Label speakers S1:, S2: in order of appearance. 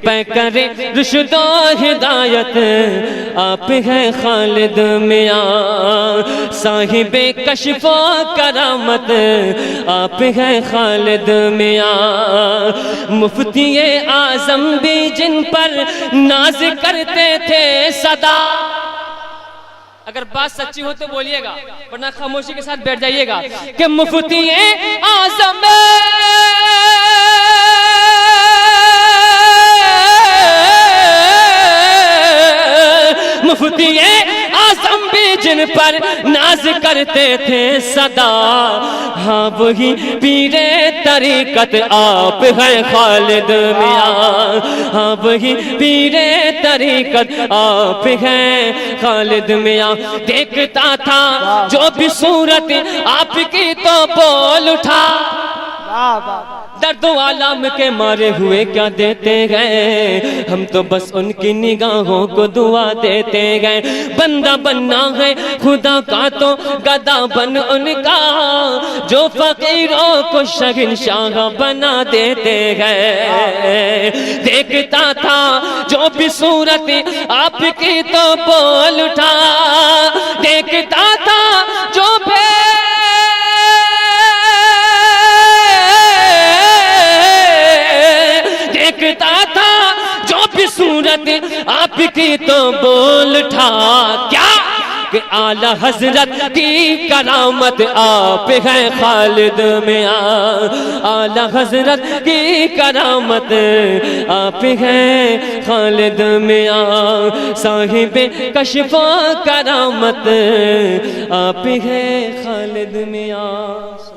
S1: پیکر رشد و ہدایت آپ ہیں خالد میاں، صاحب کشف و کرامت آپ ہیں خالد میاں، مفتی اعظم بھی جن پر ناز کرتے تھے صدا۔ اگر بات سچی ہو تو بولیے گا، ورنہ خاموشی کے ساتھ بیٹھ جائیے گا کہ مفتی اعظم مفتی اعظم بھی جن پر ناز کرتے تھے صدا، ہاں وہی پیر طریقت آپ ہیں خالد میاں، ہاں وہی پیر طریقت آپ ہیں خالد میاں۔ دیکھتا تھا جو بھی صورت آپ کی تو بول اٹھا، درد و عالم کے مارے ہوئے کیا دیتے گئے، ہم تو بس ان کی نگاہوں کو دعا دیتے گئے۔ بندہ بننا ہے خدا کا تو گدا بن ان کا، جو فقیروں کو شہنشاہ بنا دیتے گئے۔ دیکھتا تھا جو بھی صورت آپ کی تو بول اٹھا، دیکھتا تھا جو بھی دیکھتا تھا جو بھی صورت آپ کی تو بول اٹھا، کیا کہ اعلیٰ حضرت کی کرامت آپ ہیں خالد میاں، اعلیٰ حضرت کی کرامت آپ ہیں خالد میاں، صاحب کشف و کرامت آپ ہیں خالد میاں۔